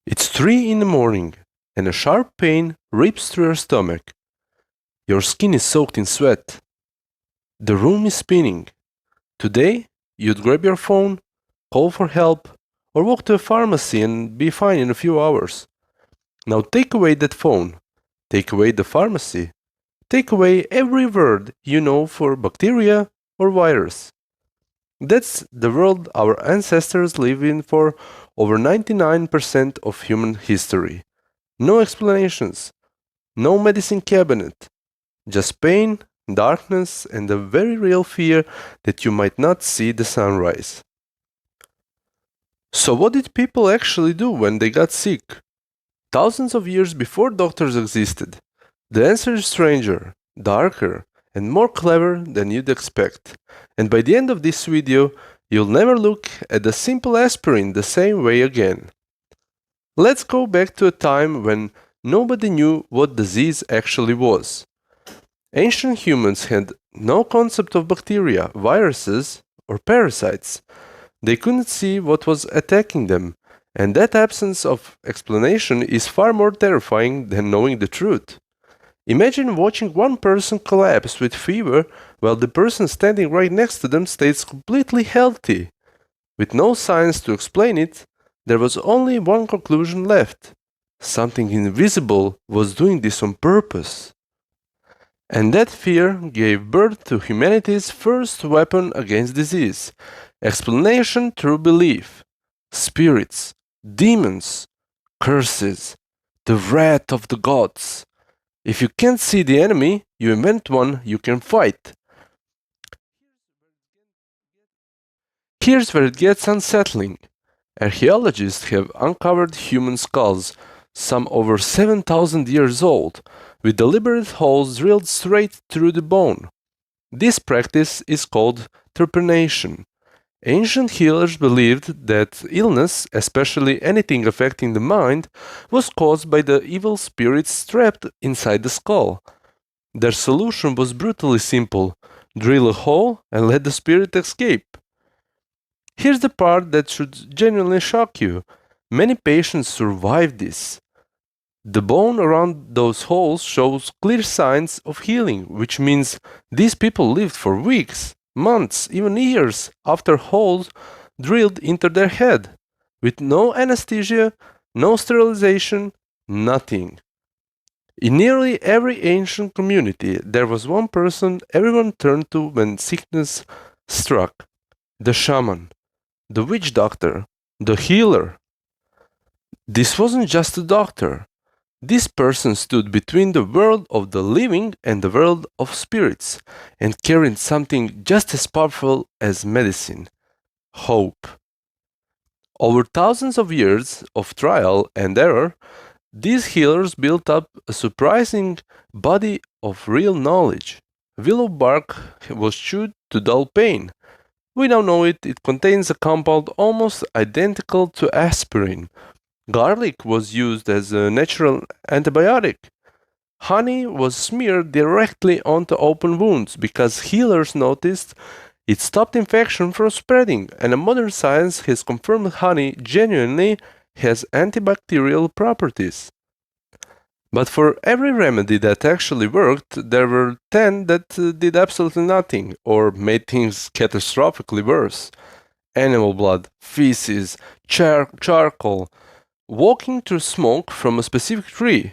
It's 3 in the morning, and a sharp pain rips through your stomach. Your skin is soaked in sweat. The room is spinning. Today, you'd grab your phone, call for help, or walk to a pharmacy and be fine in a few hours. Now take away that phone. Take away the pharmacy. Take away every word you know for bacteria or virus. That's the world our ancestors lived in for over 99% of human history. No explanations, no medicine cabinet, just pain, darkness, and a very real fear that you might not see the sunrise. So, what did people actually do when they got sick? Thousands of years before doctors existed, the answer is stranger, darker, and more clever than you'd expect. And by the end of this video, you'll never look at a simple aspirin the same way again. Let's go back to a time when nobody knew what disease actually was. Ancient humans had no concept of bacteria, viruses, or parasites. They couldn't see what was attacking them, and that absence of explanation is far more terrifying than knowing the truth. Imagine watching one person collapse with fever while the person standing right next to them stays completely healthy. With no science to explain it, there was only one conclusion left. Something invisible was doing this on purpose. And that fear gave birth to humanity's first weapon against disease: explanation through belief. Spirits, demons, curses, the wrath of the gods. If you can't see the enemy, you invent one you can fight. Here's where it gets unsettling. Archaeologists have uncovered human skulls, some over 7,000 years old, with deliberate holes drilled straight through the bone. This practice is called trepanation. Ancient healers believed that illness, especially anything affecting the mind, was caused by the evil spirits trapped inside the skull. Their solution was brutally simple: drill a hole and let the spirit escape. Here's the part that should genuinely shock you. Many patients survived this. The bone around those holes shows clear signs of healing, which means these people lived for weeks, months, even years after holes drilled into their head, with no anesthesia, no sterilization, nothing. In nearly every ancient community, there was one person everyone turned to when sickness struck: the shaman, the witch doctor, the healer. This wasn't just a doctor. This person stood between the world of the living and the world of spirits, and carried something just as powerful as medicine: hope. Over thousands of years of trial and error, these healers built up a surprising body of real knowledge. Willow bark was chewed to dull pain. We now know it contains a compound almost identical to aspirin. Garlic was used as a natural antibiotic. Honey was smeared directly onto open wounds because healers noticed it stopped infection from spreading, and modern science has confirmed honey genuinely has antibacterial properties. But for every remedy that actually worked, there were 10 that did absolutely nothing or made things catastrophically worse. Animal blood, feces, charcoal, walking through smoke from a specific tree.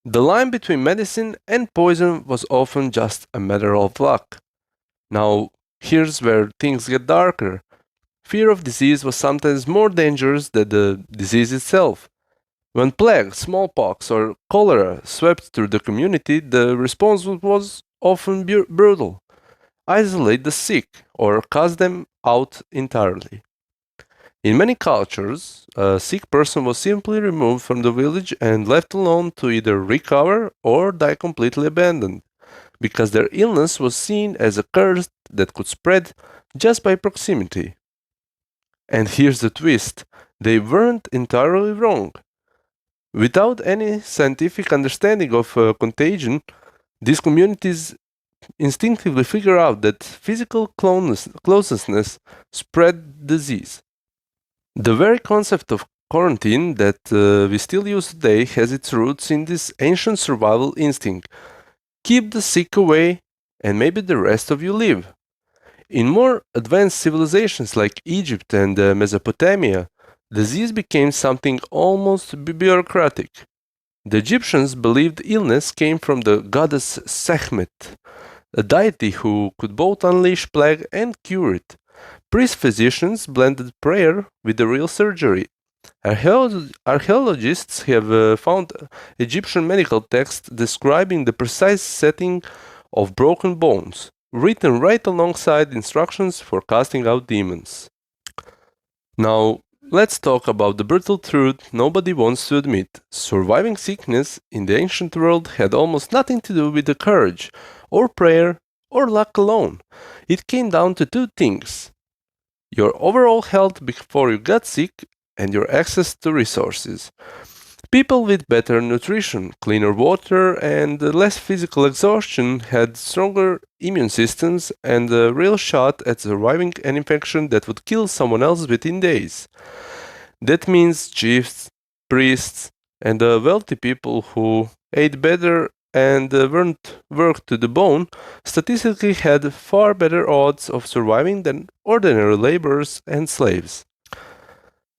The line between medicine and poison was often just a matter of luck. Now, here's where things get darker. Fear of disease was sometimes more dangerous than the disease itself. When plague, smallpox, or cholera swept through the community, the response was often brutal: isolate the sick or cast them out entirely. In many cultures, a sick person was simply removed from the village and left alone to either recover or die completely abandoned, because their illness was seen as a curse that could spread just by proximity. And here's the twist: they weren't entirely wrong. Without any scientific understanding of contagion, these communities instinctively figure out that physical closeness spread disease. The very concept of quarantine that we still use today has its roots in this ancient survival instinct. Keep the sick away, and maybe the rest of you live. In more advanced civilizations like Egypt and Mesopotamia, disease became something almost bureaucratic. The Egyptians believed illness came from the goddess Sekhmet, a deity who could both unleash plague and cure it. Priest physicians blended prayer with the real surgery. Archaeologists have found Egyptian medical texts describing the precise setting of broken bones, written right alongside instructions for casting out demons. Now, let's talk about the brutal truth nobody wants to admit. Surviving sickness in the ancient world had almost nothing to do with the courage, or prayer, or luck alone. It came down to two things: your overall health before you got sick, and your access to resources. People with better nutrition, cleaner water, and less physical exhaustion had stronger immune systems and a real shot at surviving an infection that would kill someone else within days. That means chiefs, priests, and wealthy people who ate better and weren't worked to the bone statistically had far better odds of surviving than ordinary laborers and slaves.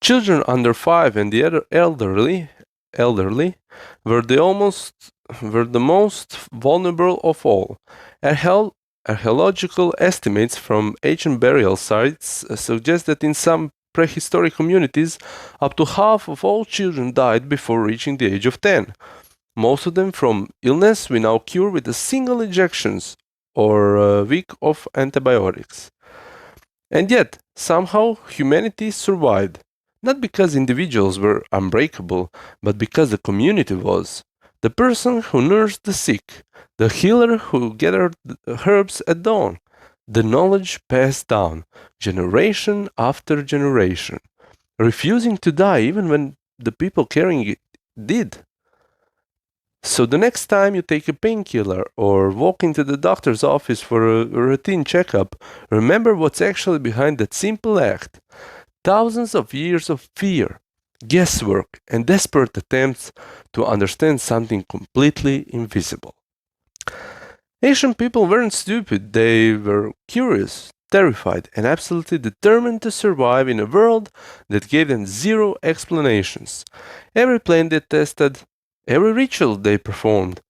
Children under 5 and the elderly were the most vulnerable of all. Archaeological estimates from ancient burial sites suggest that in some prehistoric communities, up to half of all children died before reaching the age of 10. Most of them from illness we now cure with a single injections or a week of antibiotics. And yet, somehow humanity survived. Not because individuals were unbreakable, but because the community was. The person who nursed the sick, the healer who gathered herbs at dawn, the knowledge passed down, generation after generation, refusing to die even when the people carrying it did. So the next time you take a painkiller or walk into the doctor's office for a routine checkup, remember what's actually behind that simple act. Thousands of years of fear, guesswork, and desperate attempts to understand something completely invisible. Ancient people weren't stupid, they were curious, terrified, and absolutely determined to survive in a world that gave them zero explanations. Every plan they tested, every ritual they performed,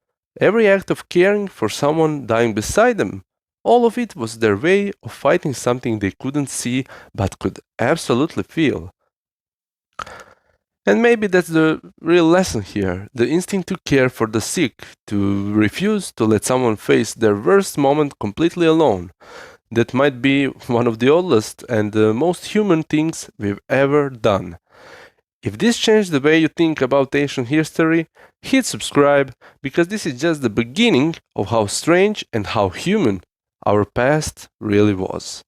every act of caring for someone dying beside them, all of it was their way of fighting something they couldn't see but could absolutely feel. And maybe that's the real lesson here, the instinct to care for the sick, to refuse to let someone face their worst moment completely alone. That might be one of the oldest and the most human things we've ever done. If this changed the way you think about ancient history, hit subscribe, because this is just the beginning of how strange and how human our past really was.